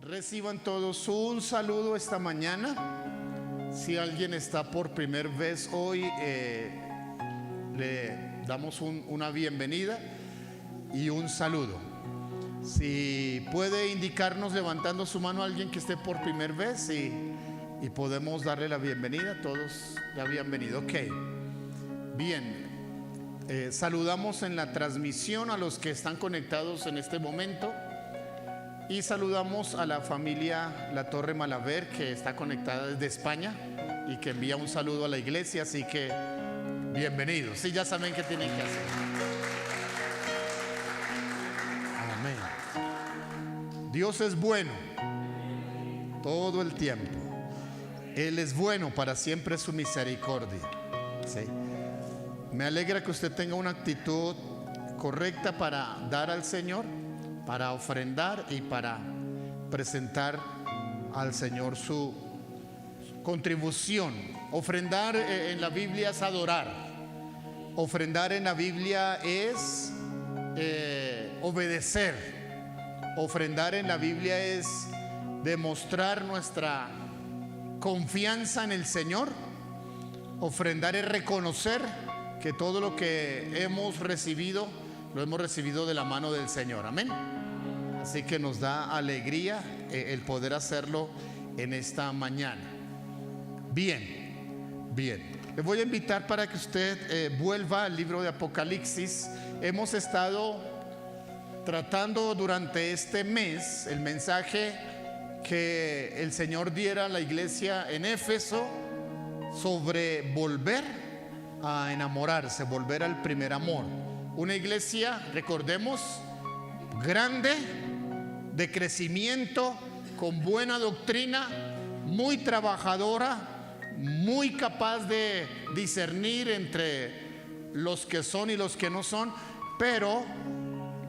Reciban todos un saludo esta mañana. Si alguien está por primera vez hoy, le damos una bienvenida y un saludo. Si puede indicarnos levantando su mano a alguien que esté por primera vez y podemos darle la bienvenida. Todos la bienvenida. Ok, bien. Saludamos en la transmisión a los que están conectados en este momento. Y saludamos a la familia La Torre Malaver, que está conectada desde España y que envía un saludo a la iglesia. Así que bienvenidos. Sí, ya saben qué tienen que hacer. Amén. Dios es bueno todo el tiempo. Él es bueno, para siempre su misericordia. ¿Sí? Me alegra que usted tenga una actitud correcta para dar al Señor, para ofrendar y para presentar al Señor su contribución. Ofrendar en la Biblia es adorar. Ofrendar en la Biblia es obedecer. Ofrendar en la Biblia es demostrar nuestra confianza en el Señor. Ofrendar es reconocer que todo lo que hemos recibido lo hemos recibido de la mano del Señor. Amén. Así que nos da alegría el poder hacerlo en esta mañana. Bien, bien. Le voy a invitar para que usted vuelva al libro de Apocalipsis. Hemos estado tratando durante este mes el mensaje que el Señor diera a la iglesia en Éfeso sobre volver a enamorarse, volver al primer amor. Una iglesia, recordemos, grande, de crecimiento, con buena doctrina, muy trabajadora, muy capaz de discernir entre los que son y los que no son, pero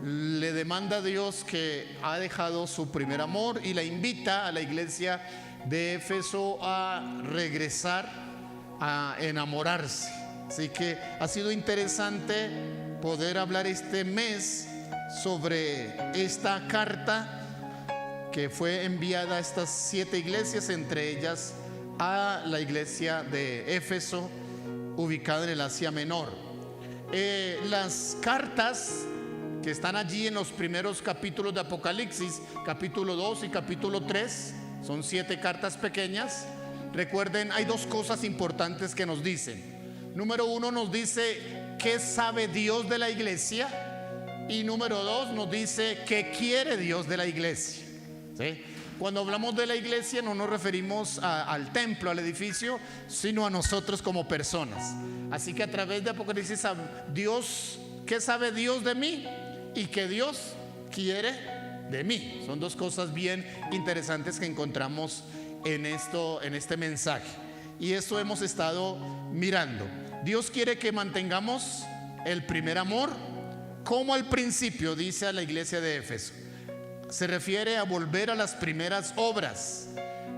le demanda a Dios que ha dejado su primer amor y la invita a la iglesia de Éfeso a regresar a enamorarse. Así que ha sido interesante poder hablar este mes sobre esta carta que fue enviada a estas 7 iglesias, entre ellas a la iglesia de Éfeso, ubicada en el Asia Menor. Las cartas que están allí en los primeros capítulos de Apocalipsis, capítulo 2 y capítulo 3, son 7 cartas pequeñas. Recuerden, hay 2 cosas importantes que nos dicen. Número 1 nos dice qué sabe Dios de la iglesia, y número 2 nos dice qué quiere Dios de la iglesia. ¿Sí? Cuando hablamos de la iglesia no nos referimos al templo, al edificio, sino a nosotros como personas. Así que a través de Apocalipsis, Dios, ¿qué sabe Dios de mí? Y qué Dios quiere de mí. Son 2 cosas bien interesantes que encontramos en este mensaje. Y esto hemos estado mirando. Dios quiere que mantengamos el primer amor, como al principio dice a la iglesia de Éfeso. Se refiere a volver a las primeras obras.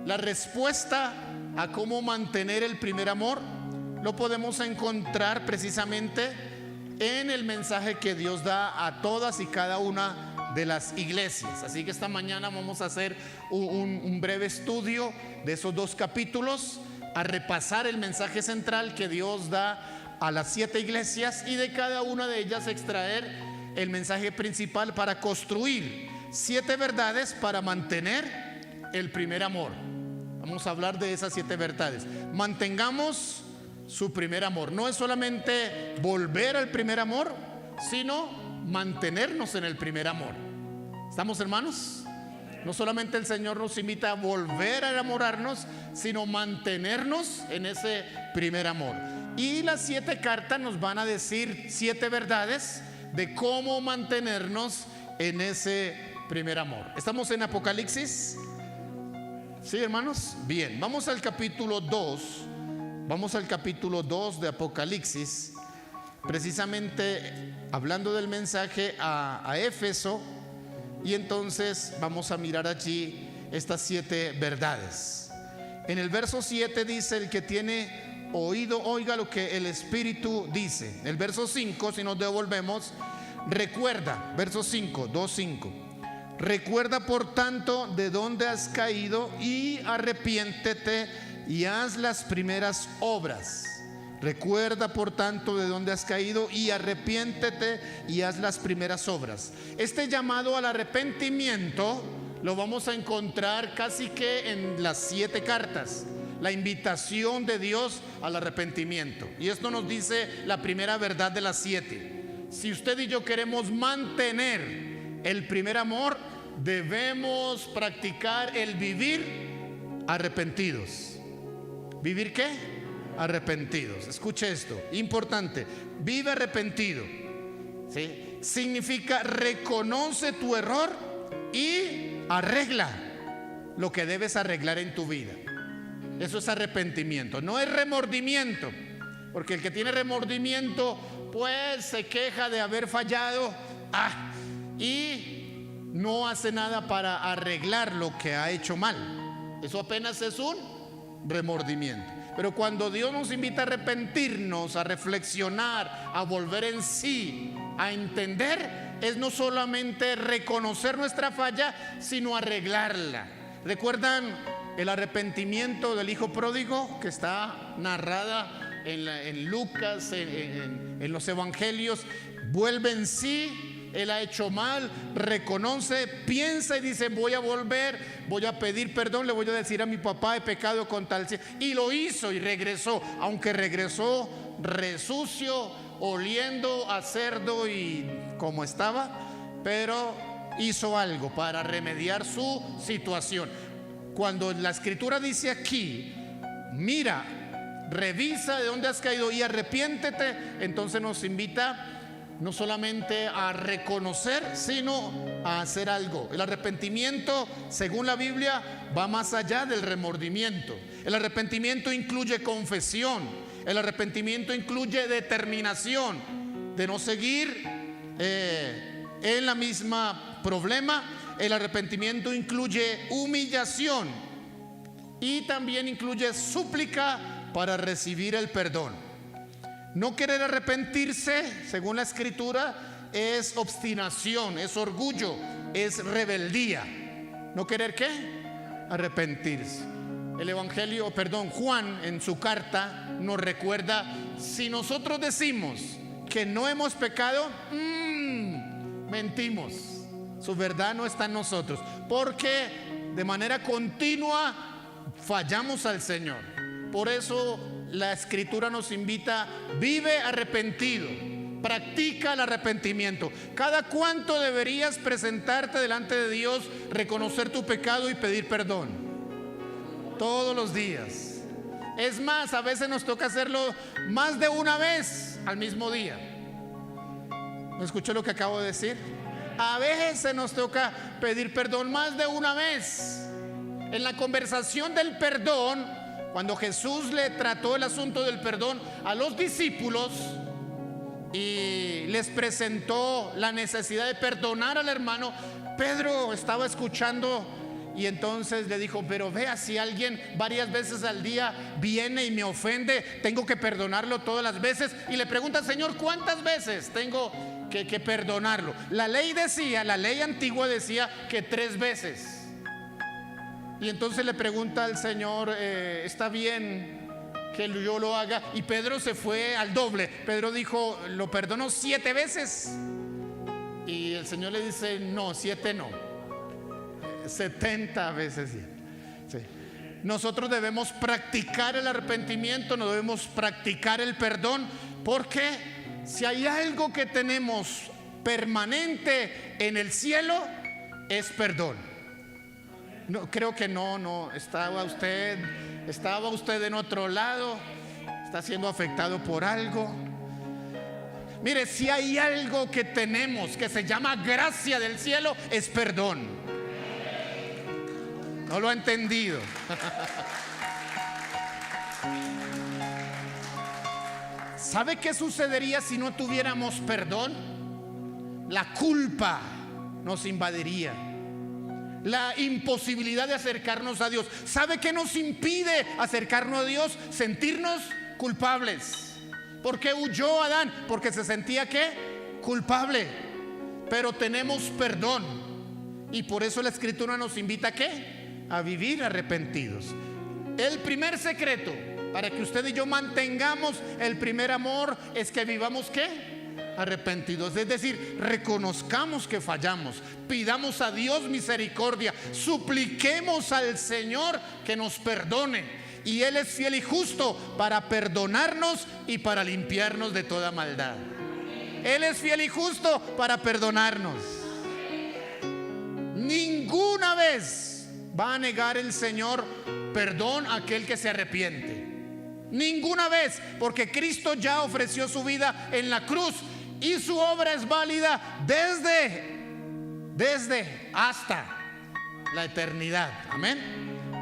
La respuesta a cómo mantener el primer amor lo podemos encontrar precisamente en el mensaje que Dios da a todas y cada una de las iglesias. Así que esta mañana vamos a hacer un breve estudio de esos 2 capítulos, a repasar el mensaje central que Dios da a las 7 iglesias y de cada una de ellas extraer el mensaje principal para construir 7 verdades para mantener el primer amor. Vamos a hablar de esas 7 verdades. Mantengamos su primer amor. No es solamente volver al primer amor, sino mantenernos en el primer amor. ¿Estamos, hermanos? No solamente el Señor nos invita a volver a enamorarnos, sino mantenernos en ese primer amor. Y las 7 cartas nos van a decir 7 verdades de cómo mantenernos en ese primer amor. ¿Estamos en Apocalipsis? ¿Sí, hermanos? Bien, vamos al capítulo 2. Vamos al capítulo 2 de Apocalipsis, precisamente hablando del mensaje a Éfeso. Y entonces vamos a mirar allí estas 7 verdades. En el verso 7 dice: el que tiene oído, oiga lo que el Espíritu dice. El verso 5, si nos devolvemos, recuerda, verso 5, 2:5. recuerda por tanto de dónde has caído y arrepiéntete y haz las primeras obras. Recuerda por tanto de dónde has caído y arrepiéntete y haz las primeras obras. Este llamado al arrepentimiento lo vamos a encontrar casi que en las 7 cartas. La invitación de Dios al arrepentimiento. Y esto nos dice la primera verdad de las 7. Si usted y yo queremos mantener el primer amor, debemos practicar el vivir arrepentidos. ¿Vivir qué? Arrepentidos. Escuche esto, importante. Vive arrepentido, ¿sí? Significa reconoce tu error y arregla lo que debes arreglar en tu vida. Eso es arrepentimiento, no es remordimiento, porque el que tiene remordimiento pues se queja de haber fallado y no hace nada para arreglar lo que ha hecho mal. Eso apenas es un remordimiento. Pero cuando Dios nos invita a arrepentirnos, a reflexionar, a volver en sí, a entender, es no solamente reconocer nuestra falla, sino arreglarla. ¿Recuerdan el arrepentimiento del hijo pródigo que está narrada en Lucas, en los evangelios? Vuelve en sí, él ha hecho mal, reconoce, piensa y dice: voy a volver, voy a pedir perdón, le voy a decir a mi papá, he pecado contra el cielo. Y lo hizo y regresó, aunque regresó resucio, oliendo a cerdo y como estaba, pero hizo algo para remediar su situación. Cuando la escritura dice aquí: mira, revisa de dónde has caído y arrepiéntete, entonces nos invita no solamente a reconocer, sino a hacer algo. El arrepentimiento, según la Biblia, va más allá del remordimiento. El arrepentimiento incluye confesión. El arrepentimiento incluye determinación de no seguir en la misma problema. El arrepentimiento incluye humillación y también incluye súplica para recibir el perdón. No querer arrepentirse, según la escritura, es obstinación, es orgullo, es rebeldía. ¿No querer qué? Arrepentirse. Juan en su carta nos recuerda: si nosotros decimos que no hemos pecado, mentimos. Su verdad no está en nosotros, porque de manera continua fallamos al Señor. Por eso la escritura nos invita: vive arrepentido, practica el arrepentimiento. ¿Cada cuánto deberías presentarte delante de Dios, reconocer tu pecado y pedir perdón? Todos los días. Es más, a veces nos toca hacerlo más de una vez al mismo día. ¿No escuchó lo que acabo de decir? A veces nos toca pedir perdón más de una vez. En la conversación del perdón, cuando Jesús le trató el asunto del perdón a los discípulos y les presentó la necesidad de perdonar al hermano, Pedro estaba escuchando y entonces le dijo: pero vea, si alguien varias veces al día viene y me ofende, tengo que perdonarlo todas las veces. Y le pregunta: Señor, ¿cuántas veces tengo que perdonarlo? La ley antigua decía que 3 veces. Y entonces le pregunta al Señor: ¿está bien que yo lo haga? Y Pedro se fue al doble. Pedro dijo: lo perdono 7 veces. Y el Señor le dice: no, 7 no, 70 veces 7. Sí. Nosotros debemos practicar el arrepentimiento, no debemos practicar el perdón, porque si hay algo que tenemos permanente en el cielo, es perdón. No, creo que no estaba usted en otro lado, está siendo afectado por algo. Mire, si hay algo que tenemos que se llama gracia del cielo, es perdón. No lo ha entendido. ¿Sabe qué sucedería si no tuviéramos perdón? La culpa nos invadiría, la imposibilidad de acercarnos a Dios. ¿Sabe qué nos impide acercarnos a Dios? Sentirnos culpables. ¿Por qué huyó Adán? Porque se sentía ¿qué? Culpable. Pero tenemos perdón. Y por eso la Escritura nos invita ¿a qué? A vivir arrepentidos. El primer secreto para que usted y yo mantengamos el primer amor es que vivamos ¿qué? Arrepentidos, es decir, reconozcamos que fallamos, pidamos a Dios misericordia, supliquemos al Señor que nos perdone, y Él es fiel y justo para perdonarnos y para limpiarnos de toda maldad. Él es fiel y justo para perdonarnos. Ninguna vez va a negar el Señor perdón a aquel que se arrepiente. Ninguna vez, porque Cristo ya ofreció su vida en la cruz y su obra es válida desde hasta la eternidad. Amén.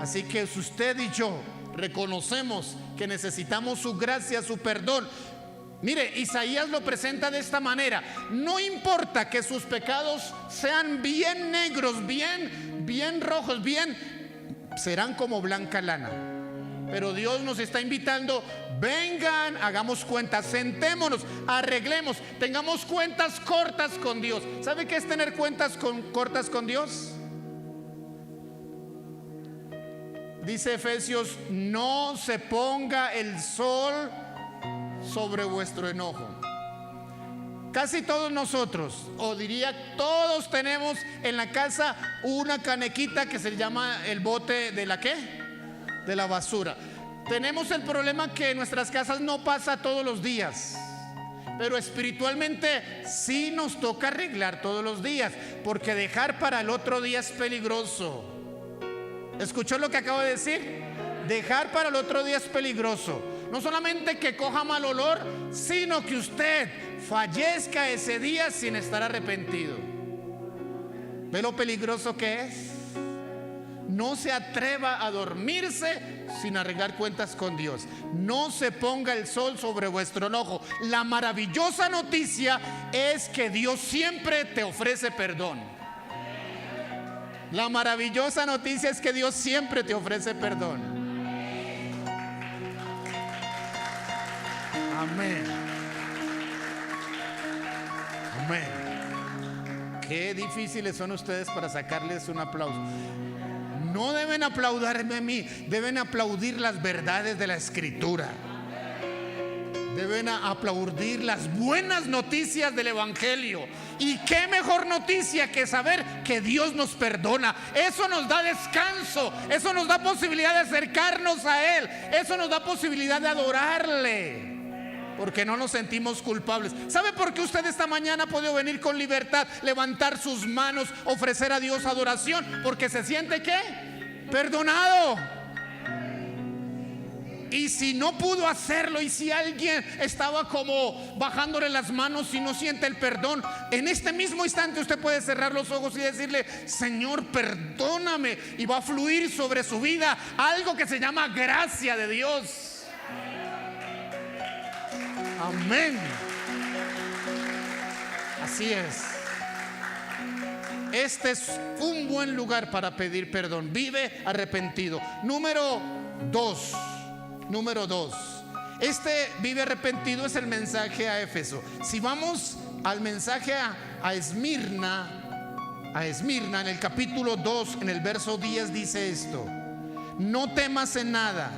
Así que si usted y yo reconocemos que necesitamos su gracia, su perdón, mire, Isaías lo presenta de esta manera: no importa que sus pecados sean bien negros, bien rojos, serán como blanca lana. Pero Dios nos está invitando: vengan, hagamos cuentas, sentémonos, arreglemos, tengamos cuentas cortas con Dios. ¿Sabe qué es tener cuentas cortas con Dios? Dice Efesios: no se ponga el sol sobre vuestro enojo. Casi todos nosotros, o diría todos, tenemos en la casa una canequita que se llama el bote de la ¿qué? De la basura. Tenemos el problema que en nuestras casas no pasa todos los días, pero espiritualmente sí nos toca arreglar todos los días, porque dejar para el otro día es peligroso. ¿Escuchó lo que acabo de decir? Dejar para el otro día es peligroso. No solamente que coja mal olor, sino que usted fallezca ese día sin estar arrepentido. ¿Ve lo peligroso que es? No se atreva a dormirse sin arreglar cuentas con Dios. No se ponga el sol sobre vuestro enojo. La maravillosa noticia es que Dios siempre te ofrece perdón. La maravillosa noticia es que Dios siempre te ofrece perdón. Amén. Amén. Qué difíciles son ustedes para sacarles un aplauso. No deben aplaudirme a mí, deben aplaudir las verdades de la Escritura. Deben aplaudir las buenas noticias del Evangelio. Y qué mejor noticia que saber que Dios nos perdona. Eso nos da descanso, eso nos da posibilidad de acercarnos a Él, eso nos da posibilidad de adorarle, porque no nos sentimos culpables. ¿Sabe por qué usted esta mañana ha podido venir con libertad, levantar sus manos, ofrecer a Dios adoración? Porque se siente ¿qué? Perdonado. Y si no pudo hacerlo, y si alguien estaba como bajándole las manos y no siente el perdón, en este mismo instante usted puede cerrar los ojos y decirle: Señor, perdóname, y va a fluir sobre su vida algo que se llama gracia de Dios. Amén. Así es. Este es un buen lugar para pedir perdón. Vive arrepentido. Número dos. Este vive arrepentido es el mensaje a Éfeso. Si vamos al mensaje a Esmirna, en el capítulo 2, en el verso 10 dice esto: no temas en nada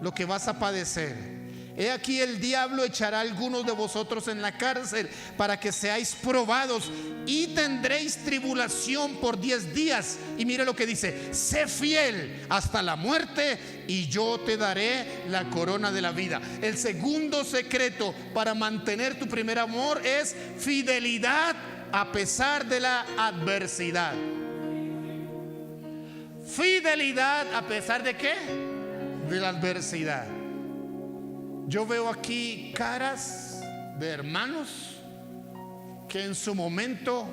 lo que vas a padecer. He aquí, el diablo echará a algunos de vosotros en la cárcel para que seáis probados, y tendréis tribulación por 10 días. Y mire lo que dice: sé fiel hasta la muerte, y yo te daré la corona de la vida. El segundo secreto para mantener tu primer amor es fidelidad a pesar de la adversidad. Fidelidad a pesar de ¿qué? De la adversidad. Yo veo aquí caras de hermanos que en su momento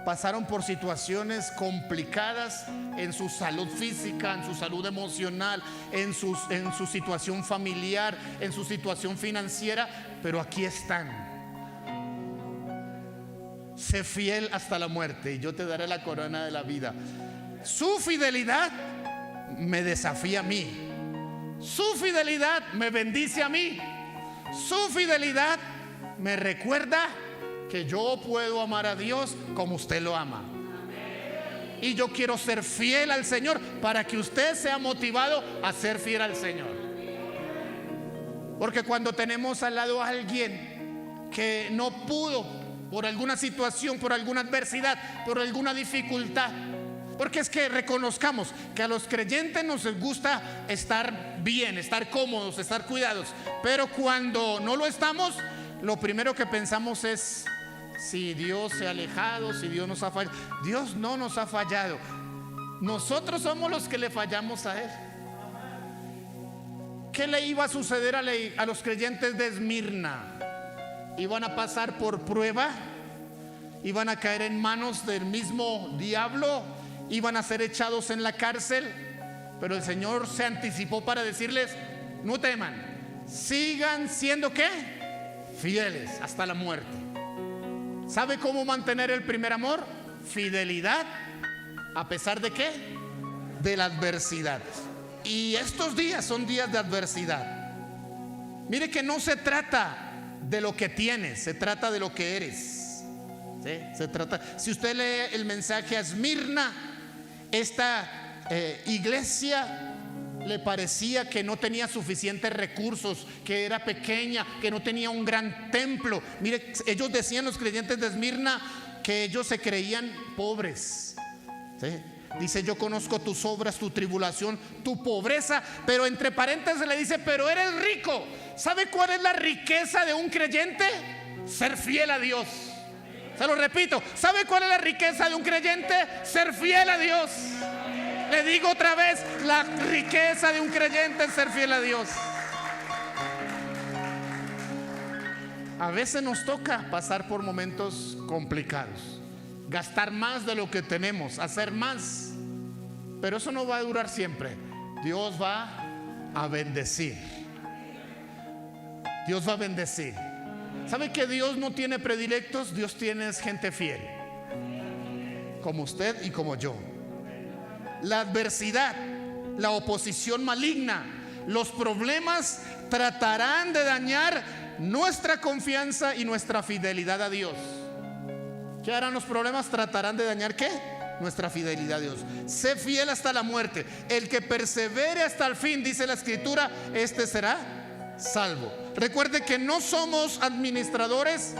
pasaron por situaciones complicadas en su salud física, en su salud emocional, en su situación familiar, en su situación financiera, pero aquí están. Sé fiel hasta la muerte y yo te daré la corona de la vida. Su fidelidad me desafía a mí. Su fidelidad me bendice a mí. Su fidelidad me recuerda que yo puedo amar a Dios como usted lo ama. y yo quiero ser fiel al Señor para que usted sea motivado a ser fiel al Señor. Porque cuando tenemos al lado a alguien que no pudo por alguna situación, por alguna adversidad, por alguna dificultad, porque es que reconozcamos que a los creyentes nos gusta estar bien, estar cómodos, estar cuidados, pero cuando no lo estamos, lo primero que pensamos es si Dios se ha alejado, si Dios nos ha fallado. Dios no nos ha fallado, nosotros somos los que le fallamos a Él. ¿Qué le iba a suceder a los creyentes de Esmirna? Iban a pasar por prueba, iban a caer en manos del mismo diablo, iban a ser echados en la cárcel, pero el Señor se anticipó para decirles: no teman, sigan siendo ¿qué? Fieles hasta la muerte. ¿Sabe cómo mantener el primer amor? Fidelidad a pesar de ¿qué? De la adversidad. Y estos días son días de adversidad. Mire que no se trata de lo que tienes, se trata de lo que eres. ¿Sí? Se trata, si usted lee el mensaje a Esmirna, esta iglesia le parecía que no tenía suficientes recursos, que era pequeña, que no tenía un gran templo. Mire, ellos decían, los creyentes de Esmirna, que ellos se creían pobres. ¿Sí? Dice: yo conozco tus obras, tu tribulación, tu pobreza, pero entre paréntesis le dice: pero eres rico. ¿Sabe cuál es la riqueza de un creyente? Ser fiel a Dios. Se lo repito, ¿sabe cuál es la riqueza de un creyente? Ser fiel a Dios. Le digo otra vez, la riqueza de un creyente es ser fiel a Dios. A veces nos toca pasar por momentos complicados, gastar más de lo que tenemos, hacer más, pero eso no va a durar siempre. Dios va a bendecir. Dios va a bendecir. ¿Sabe que Dios no tiene predilectos? Dios tiene gente fiel, como usted y como yo. La adversidad, la oposición maligna, los problemas tratarán de dañar nuestra confianza y nuestra fidelidad a Dios. ¿Qué harán los problemas? Tratarán de dañar ¿qué? Nuestra fidelidad a Dios. Sé fiel hasta la muerte. El que persevere hasta el fin, dice la Escritura, este será salvo. Recuerde que no somos administradores,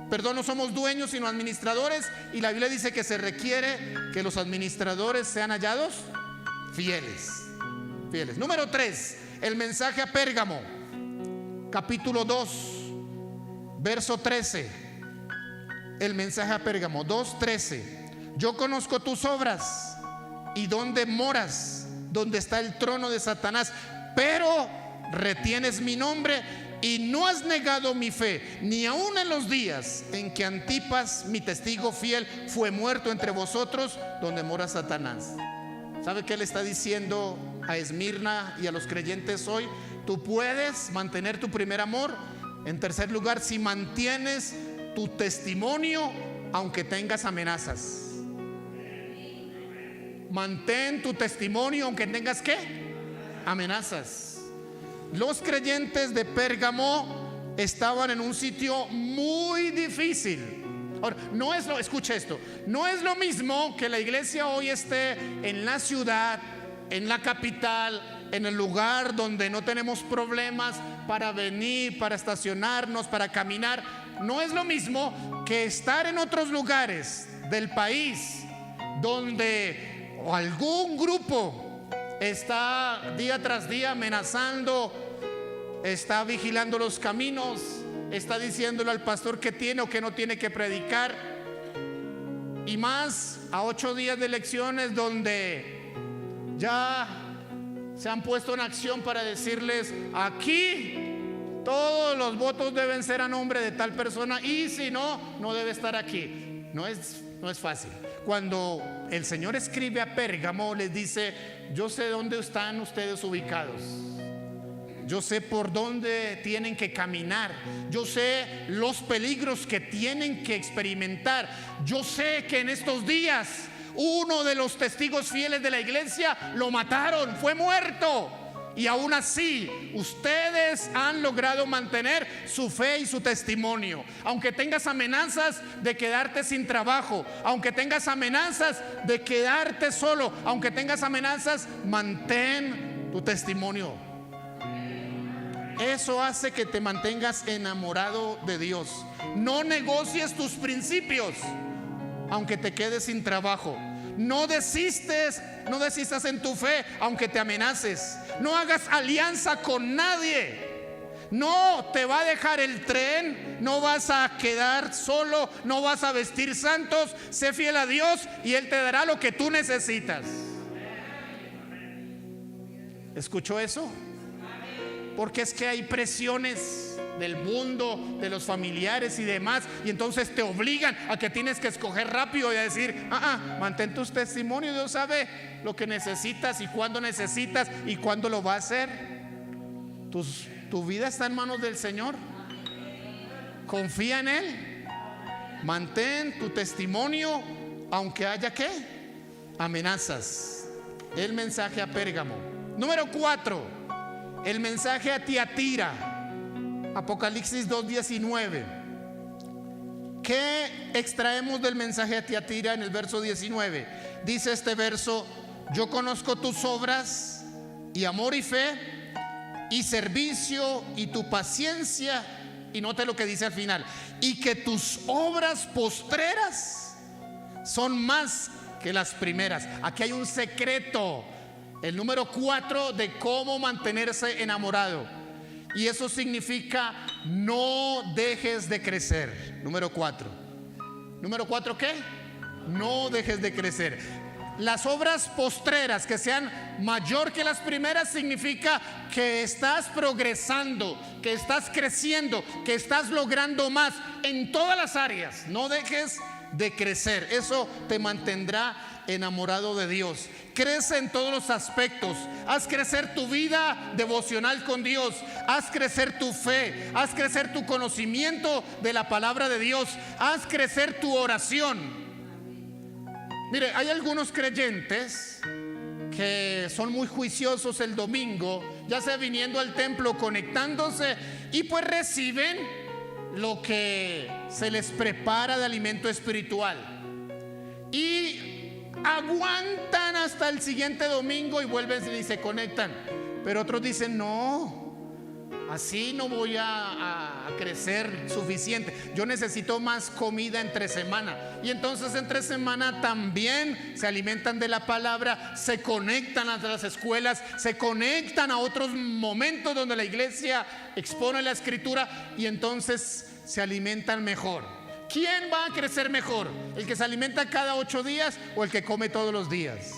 no somos dueños sino administradores, y la Biblia dice que se requiere que los administradores sean hallados fieles. Número 3, el mensaje a Pérgamo, capítulo 2, verso 13. El mensaje a Pérgamo 2:13. Yo conozco tus obras y dónde moras, donde está el trono de Satanás, pero retienes mi nombre y no has negado mi fe, ni aun en los días en que Antipas, mi testigo fiel, fue muerto entre vosotros, donde mora Satanás. ¿Sabe qué le está diciendo a Esmirna y a los creyentes hoy? Tú puedes mantener tu primer amor. En tercer lugar, si mantienes tu testimonio aunque tengas amenazas. Mantén tu testimonio aunque tengas ¿qué? Amenazas. Los creyentes de Pérgamo estaban en un sitio muy difícil. Ahora, escuche esto, no es lo mismo que la iglesia hoy esté en la ciudad, en la capital, en el lugar donde no tenemos problemas para venir, para estacionarnos, para caminar. No es lo mismo que estar en otros lugares del país donde algún grupo está día tras día amenazando, está vigilando los caminos, está diciéndole al pastor que tiene o que no tiene que predicar. Y más a 8 días de elecciones, donde ya se han puesto en acción para decirles: aquí todos los votos deben ser a nombre de tal persona, y si no, no debe estar aquí. No es fácil. Cuando el Señor escribe a Pérgamo, les dice: yo sé dónde están ustedes ubicados, yo sé por dónde tienen que caminar, yo sé los peligros que tienen que experimentar, yo sé que en estos días uno de los testigos fieles de la iglesia lo mataron, fue muerto, y aún así ustedes han logrado mantener su fe y su testimonio. Aunque tengas amenazas de quedarte sin trabajo, aunque tengas amenazas de quedarte solo, aunque tengas amenazas, mantén tu testimonio. Eso hace que te mantengas enamorado de Dios. No negocies tus principios, aunque te quedes sin trabajo. No desistas en tu fe, aunque te amenaces. No hagas alianza con nadie. No te va a dejar el tren, no vas a quedar solo, no vas a vestir santos. Sé fiel a Dios y Él te dará lo que tú necesitas. ¿Escuchó eso? Porque es que hay presiones del mundo, de los familiares y demás, y entonces te obligan a que tienes que escoger rápido y a decir, mantén tus testimonios. Dios sabe lo que necesitas y cuándo necesitas y cuándo lo va a hacer. Tu vida está en manos del Señor. Confía en Él. Mantén tu testimonio, aunque haya ¿qué? Amenazas. El mensaje a Pérgamo. Número 4. El mensaje a Tiatira. Apocalipsis 2:19. ¿Qué extraemos del mensaje a Tiatira en el verso 19? Dice este verso: yo conozco tus obras y amor y fe y servicio y tu paciencia. Y note lo que dice al final: y que tus obras postreras son más que las primeras. Aquí hay un secreto, el número 4, de cómo mantenerse enamorado. Y eso significa: no dejes de crecer. Número 4. ¿Número 4 qué? No dejes de crecer. Las obras postreras que sean mayor que las primeras significa que estás progresando, que estás creciendo, que estás logrando más en todas las áreas. No dejes de crecer. Eso te mantendrá enamorado de Dios. Crece en todos los aspectos. Haz crecer tu vida devocional con Dios. Haz crecer tu fe. Haz crecer tu conocimiento de la palabra de Dios. Haz crecer tu oración. Mire, hay algunos creyentes que son muy juiciosos el domingo, ya sea viniendo al templo, conectándose, y pues reciben lo que se les prepara de alimento espiritual. Y aguantan hasta el siguiente domingo y vuelven y se conectan. Pero otros dicen: no, así no voy a crecer suficiente. Yo necesito más comida entre semana. Y entonces entre semana también se alimentan de la palabra, se conectan a las escuelas, se conectan a otros momentos donde la iglesia expone la escritura, y entonces se alimentan mejor. ¿Quién va a crecer mejor? ¿El que se alimenta cada 8 días o el que come todos los días?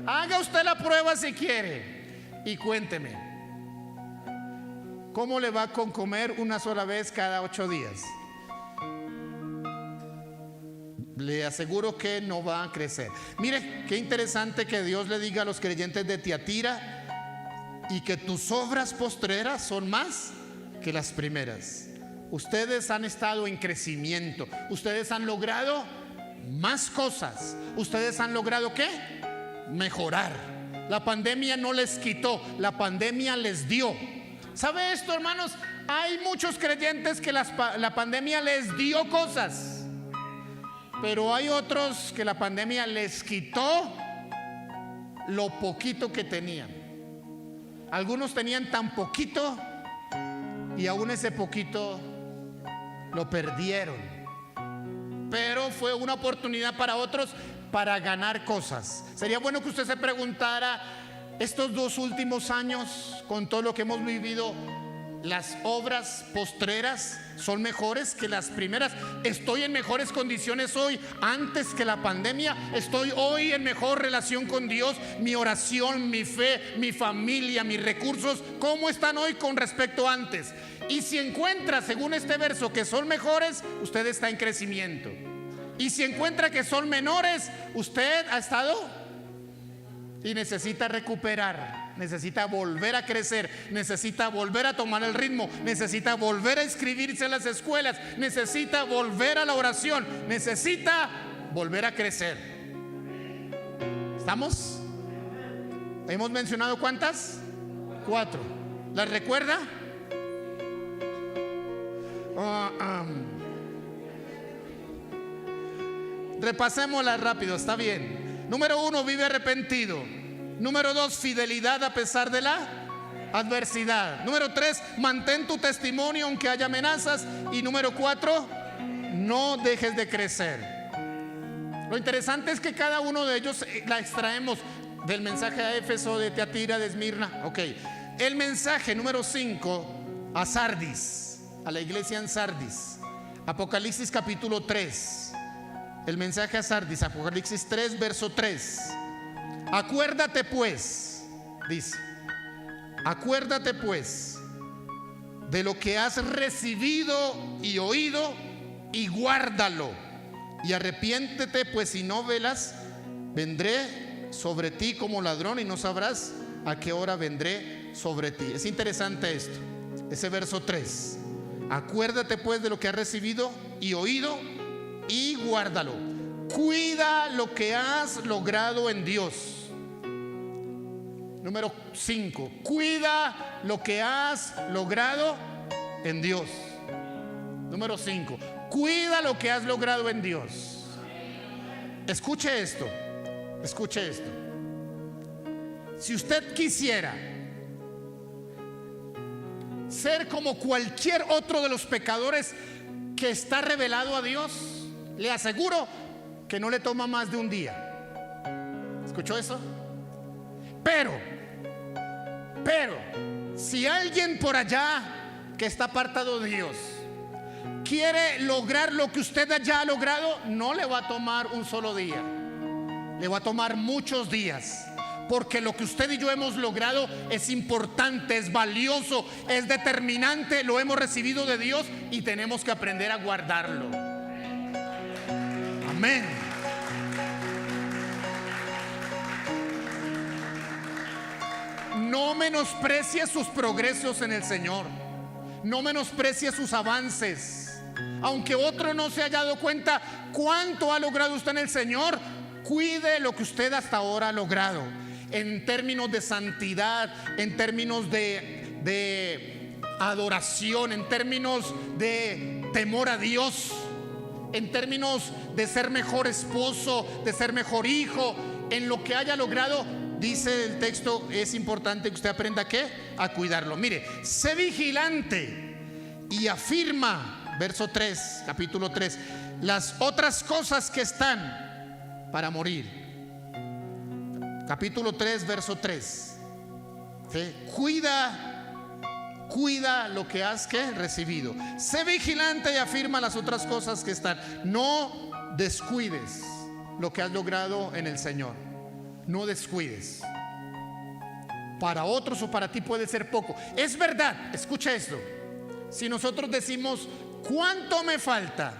Haga usted la prueba si quiere y cuénteme, ¿cómo le va con comer una sola vez cada 8 días? Le aseguro que no va a crecer. Mire, qué interesante que Dios le diga a los creyentes de Tiatira: y que tus obras postreras son más que las primeras. Ustedes han estado en crecimiento. Ustedes han logrado más cosas. Ustedes han logrado ¿qué? Mejorar. La pandemia no les quitó, la pandemia les dio. ¿Sabe esto, hermanos? Hay muchos creyentes que la pandemia les dio cosas, pero hay otros que la pandemia les quitó lo poquito que tenían. Algunos tenían tan poquito y aún ese poquito lo perdieron. Pero fue una oportunidad para otros para ganar cosas. Sería bueno que usted se preguntara: estos 2 últimos años, con todo lo que hemos vivido, ¿las obras postreras son mejores que las primeras? ¿Estoy en mejores condiciones hoy antes que la pandemia? ¿Estoy hoy en mejor relación con Dios? Mi oración, mi fe, mi familia, mis recursos, ¿cómo están hoy con respecto a antes? Y si encuentra, según este verso, que son mejores, usted está en crecimiento. Y si encuentra que son menores, usted ha estado y necesita recuperar, necesita volver a crecer, necesita volver a tomar el ritmo, necesita volver a inscribirse en las escuelas, necesita volver a la oración, necesita volver a crecer. ¿Estamos? ¿Hemos mencionado cuántas? 4. ¿Las recuerda? Repasémoslas rápido, está bien. Número 1, vive arrepentido. Número 2, fidelidad a pesar de la adversidad. Número 3, mantén tu testimonio aunque haya amenazas. Y número 4, no dejes de crecer. Lo interesante es que cada uno de ellos la extraemos del mensaje a Éfeso, de Teatira, de Esmirna. Ok, el mensaje número 5 a Sardis, a la iglesia en Sardis, Apocalipsis capítulo 3. El mensaje a Sardis, Apocalipsis 3, verso 3. Acuérdate pues, dice, acuérdate pues de lo que has recibido y oído, y guárdalo, y arrepiéntete, pues si no velas, vendré sobre ti como ladrón y no sabrás a qué hora vendré sobre ti. Es interesante esto, ese verso 3. Acuérdate pues de lo que has recibido y oído, y guárdalo. Cuida lo que has logrado en Dios. Número 5, cuida lo que has logrado en Dios. Número 5, cuida lo que has logrado en Dios. Escuche esto, escuche esto. Si usted quisiera ser como cualquier otro de los pecadores que está revelado a Dios, le aseguro que no le toma más de un día. ¿Escuchó eso? Pero si alguien por allá que está apartado de Dios quiere lograr lo que usted ya ha logrado, no le va a tomar un solo día, le va a tomar muchos días. Porque lo que usted y yo hemos logrado es importante, es valioso, es determinante. Lo hemos recibido de Dios y tenemos que aprender a guardarlo. Amén. No menosprecie sus progresos en el Señor. No menosprecie sus avances. Aunque otro no se haya dado cuenta cuánto ha logrado usted en el Señor, cuide lo que usted hasta ahora ha logrado. En términos de santidad, en términos de adoración, en términos de temor a Dios, en términos de ser mejor esposo, de ser mejor hijo, en lo que haya logrado, dice el texto, es importante que usted aprenda ¿qué? A cuidarlo. Mire, sé vigilante y afirma, verso 3, capítulo 3, las otras cosas que están para morir. Capítulo 3, verso 3. ¿Sí? Cuida lo que has recibido. Sé vigilante y afirma las otras cosas que están. No descuides lo que has logrado en el Señor. No descuides. Para otros o para ti puede ser poco. Es verdad, escucha esto. Si nosotros decimos, ¿cuánto me falta?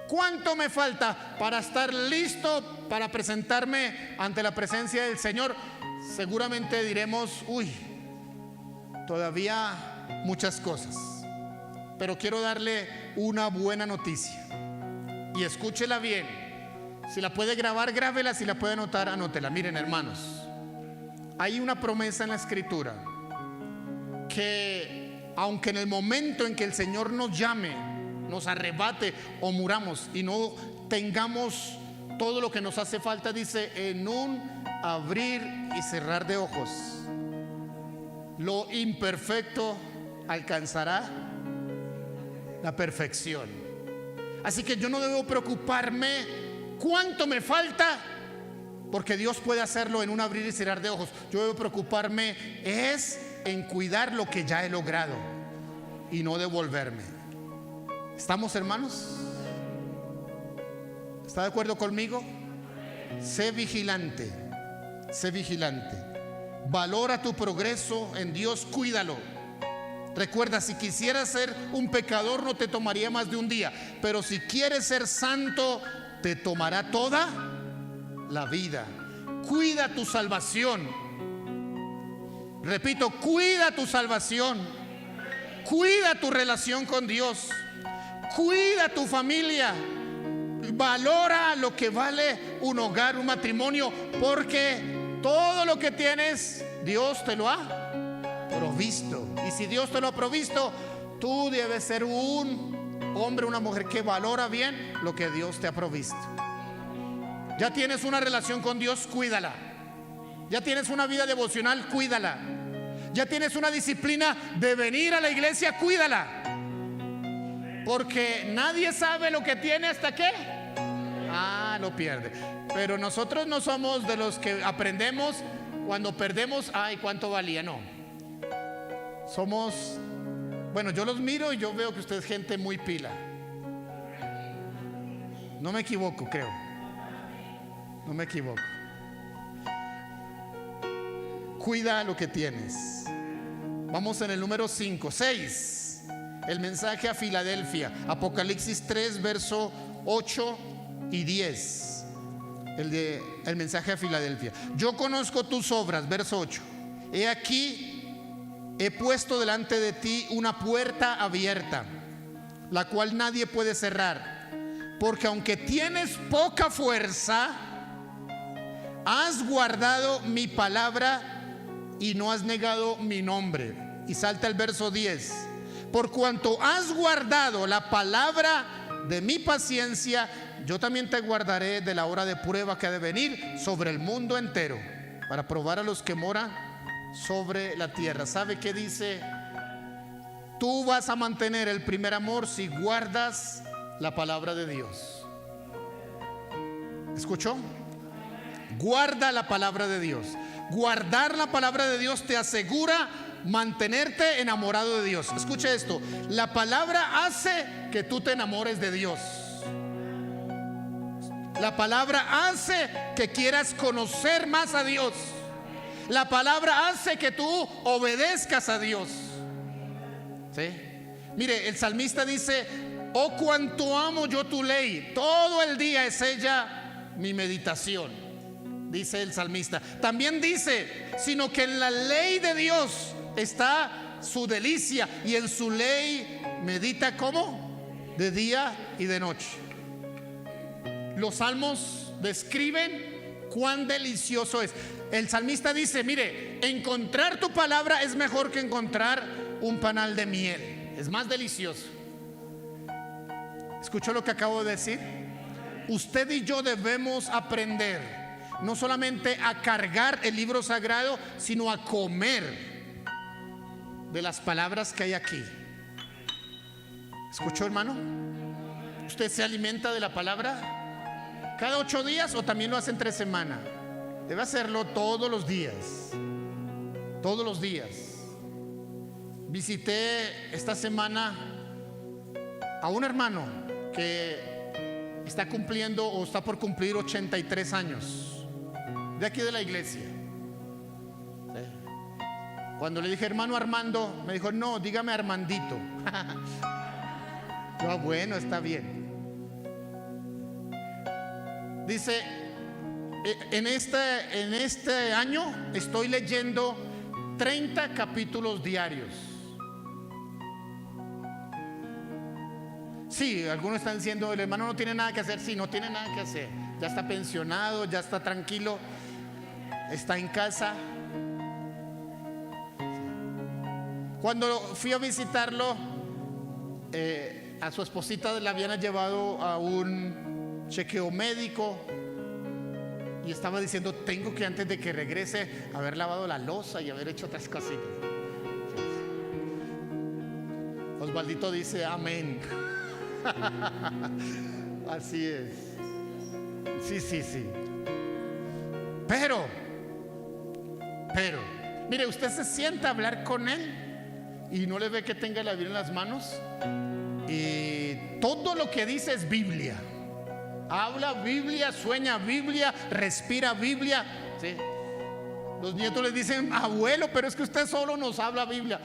¿Cuánto me falta para estar listo para presentarme ante la presencia del Señor? Seguramente diremos, todavía muchas cosas. Pero quiero darle una buena noticia. Y escúchela bien. Si la puede grabar, grábela. Si la puede anotar, anótela. Miren, hermanos, hay una promesa en la Escritura que aunque en el momento en que el Señor nos llame, nos arrebate o muramos y no tengamos todo lo que nos hace falta, dice, en un abrir y cerrar de ojos, lo imperfecto alcanzará la perfección. Así que yo no debo preocuparme cuánto me falta, porque Dios puede hacerlo en un abrir y cerrar de ojos. Yo debo preocuparme es en cuidar lo que ya he logrado y no devolverme. ¿Estamos, hermanos? ¿Está de acuerdo conmigo? Sé vigilante, sé vigilante. Valora tu progreso en Dios, cuídalo. Recuerda, si quisieras ser un pecador no te tomaría más de un día, pero si quieres ser santo te tomará toda la vida. Cuida tu salvación. Repito, cuida tu salvación. Cuida tu relación con Dios. Cuida tu familia. Valora lo que vale un hogar, un matrimonio, porque todo lo que tienes Dios te lo ha provisto. Y si Dios te lo ha provisto, tú debes ser un hombre, una mujer que valora bien lo que Dios te ha provisto. Ya tienes una relación con Dios, cuídala. Ya tienes una vida devocional, cuídala. Ya tienes una disciplina de venir a la iglesia, cuídala. Porque nadie sabe lo que tiene hasta que lo pierde. Pero nosotros no somos de los que aprendemos cuando perdemos, ay, cuánto valía. No. Somos, bueno, yo los miro y yo veo que usted es gente muy pila. No me equivoco, creo. No me equivoco. Cuida lo que tienes. Vamos en el número 6. El mensaje a Filadelfia. Apocalipsis 3, verso 8 y 10. El mensaje a Filadelfia. Yo conozco tus obras, verso 8. He aquí, he puesto delante de ti una puerta abierta, la cual nadie puede cerrar. Porque aunque tienes poca fuerza, has guardado mi palabra y no has negado mi nombre. Y salta el verso 10. Por cuanto has guardado la palabra de mi paciencia, yo también te guardaré de la hora de prueba que ha de venir sobre el mundo entero, para probar a los que moran sobre la tierra. ¿Sabe qué dice? Tú vas a mantener el primer amor si guardas la palabra de Dios. ¿Escuchó? Guarda la palabra de Dios. Guardar la palabra de Dios te asegura mantenerte enamorado de Dios. Escuche esto: la palabra hace que tú te enamores de Dios. La palabra hace que quieras conocer más a Dios. La palabra hace que tú obedezcas a Dios. ¿Sí? Mire, el salmista dice: oh, cuánto amo yo tu ley, todo el día es ella mi meditación, dice el salmista. También dice: sino que en la ley de Dios está su delicia, y en su ley medita, ¿cómo? De día y de noche. Los salmos describen cuán delicioso es. El salmista dice: mire, encontrar tu palabra es mejor que encontrar un panal de miel. Es más delicioso. ¿Escuchó lo que acabo de decir? Usted y yo debemos aprender no solamente a cargar el libro sagrado, sino a comer de las palabras que hay aquí. ¿Escuchó, hermano? ¿Usted se alimenta de la palabra cada 8 días o también lo hace entre semana? Debe hacerlo todos los días. Todos los días. Visité esta semana a un hermano que está cumpliendo o está por cumplir 83 años, de aquí de la iglesia. Cuando le dije hermano Armando, me dijo: no, dígame Armandito. Yo, bueno, está bien. Dice: en este año estoy leyendo 30 capítulos diarios. Sí, algunos están diciendo: el hermano no tiene nada que hacer. Sí, no tiene nada que hacer. Ya está pensionado, ya está tranquilo, está en casa. Cuando fui a visitarlo, a su esposita la habían llevado a un chequeo médico y estaba diciendo: tengo que, antes de que regrese, haber lavado la loza y haber hecho otras cositas. Osvaldito dice amén. Así es. Sí. Pero mire, usted se sienta a hablar con él y no le ve que tenga la Biblia en las manos, y todo lo que dice es Biblia. Habla Biblia, sueña Biblia, respira Biblia. ¿Sí? Los nietos le dicen: abuelo, pero es que usted solo nos habla Biblia.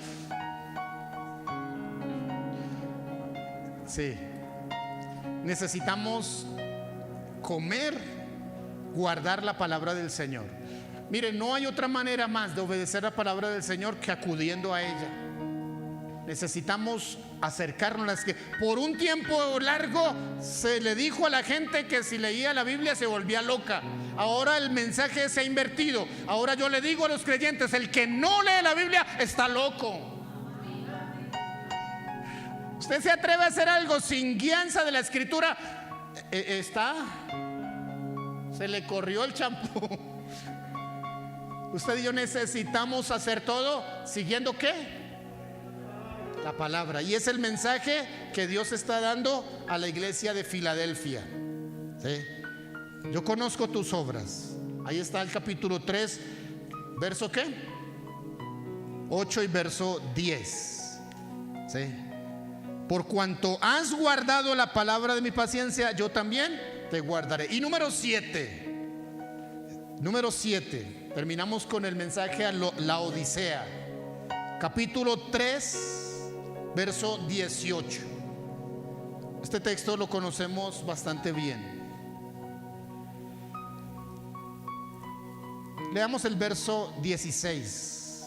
Sí. Necesitamos comer, guardar la palabra del Señor. Mire, no hay otra manera más de obedecer la palabra del Señor que acudiendo a ella. Necesitamos acercarnos a las que por un tiempo largo se le dijo a la gente que si leía la Biblia se volvía loca. Ahora el mensaje se ha invertido. Ahora yo le digo a los creyentes: el que no lee la Biblia está loco. Usted se atreve a hacer algo sin guianza de la Escritura, se le corrió el champú. Usted y yo necesitamos hacer todo siguiendo ¿qué? La palabra. Y es el mensaje que Dios está dando a la iglesia de Filadelfia. ¿Sí? Yo conozco tus obras. Ahí está el capítulo 3, verso ¿qué? 8 y verso 10. ¿Sí? Por cuanto has guardado la palabra de mi paciencia, yo también te guardaré. Y número 7. Terminamos con el mensaje a la Odisea. Capítulo 3, verso 18. Este texto lo conocemos bastante bien. Leamos el verso 16.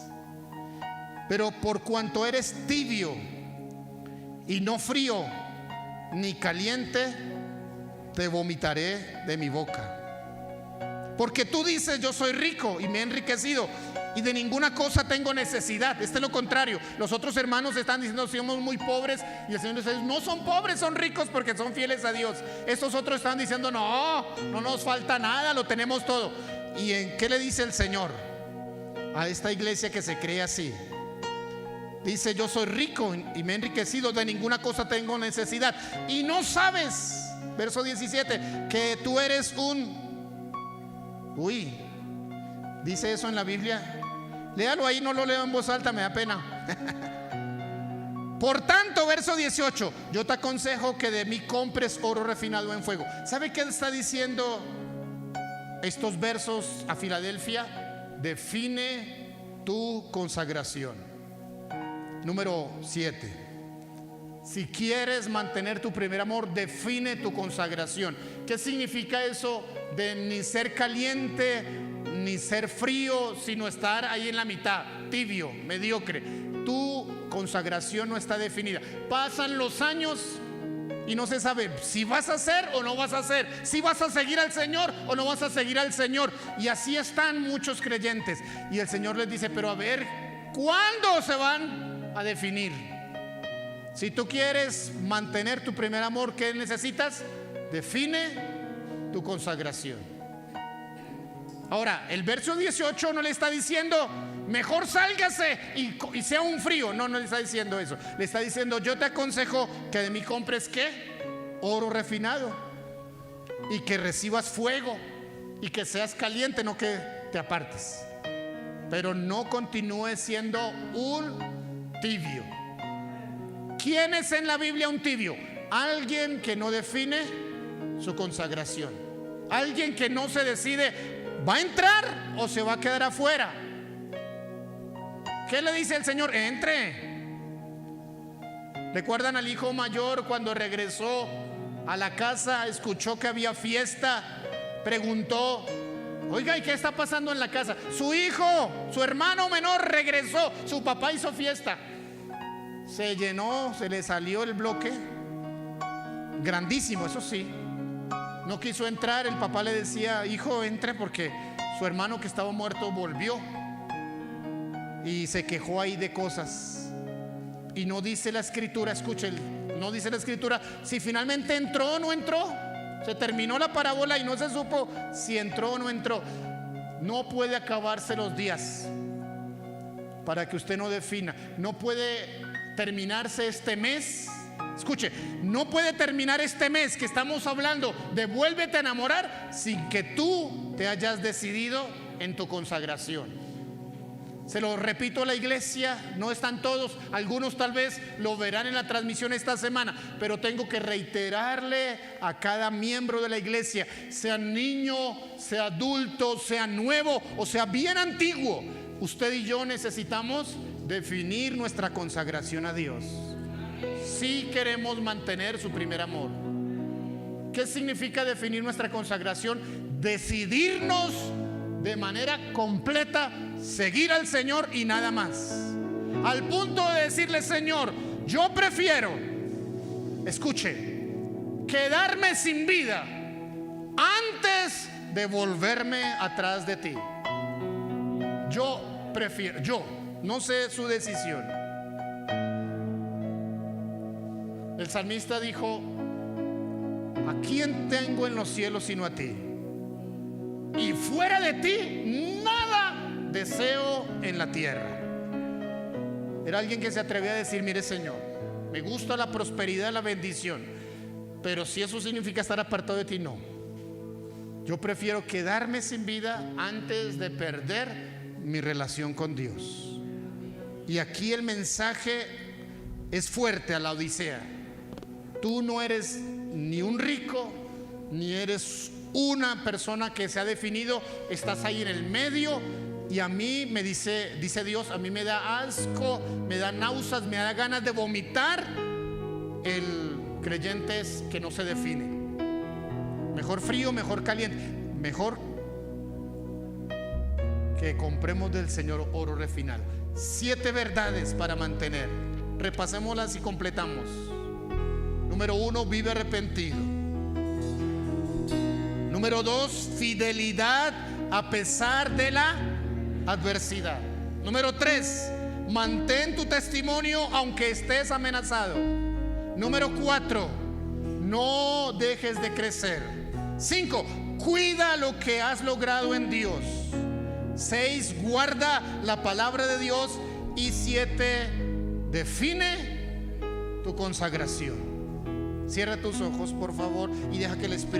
Pero por cuanto eres tibio y no frío ni caliente, te vomitaré de mi boca. Porque tú dices: yo soy rico y me he enriquecido y de ninguna cosa tengo necesidad. Este es lo contrario. Los otros hermanos están diciendo: somos muy pobres. Y el Señor dice: no son pobres, son ricos porque son fieles a Dios. Estos otros están diciendo: no nos falta nada, lo tenemos todo. ¿Y en qué le dice el Señor a esta iglesia que se cree así? Dice: yo soy rico y me he enriquecido, de ninguna cosa tengo necesidad. Y no sabes, verso 17, que tú eres dice eso en la Biblia. Léalo ahí, no lo leo en voz alta, me da pena. Por tanto, verso 18, yo te aconsejo que de mí compres oro refinado en fuego. ¿Sabe qué está diciendo estos versos a Filadelfia? Define tu consagración. Número 7. Si quieres mantener tu primer amor, define tu consagración. ¿Qué significa eso de ni ser caliente ni ser frío, sino estar ahí en la mitad, tibio, mediocre? Tu consagración no está definida. Pasan los años y no se sabe si vas a hacer o no vas a hacer, si vas a seguir al Señor o no vas a seguir al Señor. Y así están muchos creyentes. Y el Señor les dice: pero a ver, ¿cuándo se van a definir? Si tú quieres mantener tu primer amor, ¿qué necesitas? Define tu consagración. Ahora, el verso 18 no le está diciendo: mejor sálgase y sea un frío. No le está diciendo eso. Le está diciendo: yo te aconsejo que de mí compres ¿qué? Oro refinado, y que recibas fuego y que seas caliente, no que te apartes. Pero no continúes siendo un tibio. ¿Quién es en la Biblia un tibio? Alguien que no define su consagración. Alguien que no se decide: ¿va a entrar o se va a quedar afuera? ¿Qué le dice el Señor? Entre. ¿Recuerdan al hijo mayor cuando regresó a la casa? Escuchó que había fiesta. Preguntó: oiga, ¿y qué está pasando en la casa? Su hijo, su hermano menor regresó. Su papá hizo fiesta. Se llenó, se le salió el bloque. Grandísimo, eso sí. No quiso entrar. El papá le decía: hijo, entre, porque su hermano que estaba muerto volvió. Y se quejó ahí de cosas. Y no dice la escritura, escuchen, no dice la escritura si finalmente entró o no entró. Se terminó la parábola y no se supo si entró o no entró. No puede acabarse los días para que usted no defina. No puede terminarse este mes. Escuche, no puede terminar este mes que estamos hablando de vuélvete a enamorar sin que tú te hayas decidido en tu consagración. Se lo repito a la iglesia, no están todos, algunos tal vez lo verán en la transmisión esta semana, pero tengo que reiterarle a cada miembro de la iglesia, sea niño, sea adulto, sea nuevo o sea bien antiguo, usted y yo necesitamos definir nuestra consagración a Dios. Si queremos mantener su primer amor. ¿Qué significa definir nuestra consagración? Decidirnos de manera completa seguir al Señor y nada más, al punto de decirle: Señor, yo prefiero, escuche, quedarme sin vida antes de volverme atrás de ti. Yo prefiero, no sé su decisión. El salmista dijo: ¿a quién tengo en los cielos sino a ti? Y fuera de ti nada deseo en la tierra. Era alguien que se atrevía a decir: mire, Señor, me gusta la prosperidad, la bendición, pero si eso significa estar apartado de ti, no. Yo prefiero quedarme sin vida antes de perder mi relación con Dios. Y aquí el mensaje es fuerte a la Odisea. Tú no eres ni un rico, ni eres una persona que se ha definido. Estás ahí en el medio. Y a mí me dice Dios, a mí me da asco, me da náuseas, me da ganas de vomitar el creyente que no se define. Mejor frío, mejor caliente. Mejor que compremos del Señor oro refinado. 7 verdades para mantener. Repasémoslas y completamos. Número 1, vive arrepentido. Número 2, fidelidad a pesar de la adversidad. Número 3, mantén tu testimonio aunque estés amenazado. Número 4, no dejes de crecer. 5, cuida lo que has logrado en Dios. 6, guarda la palabra de Dios. Y 7, define tu consagración. Cierra tus ojos, por favor, y deja que el Espíritu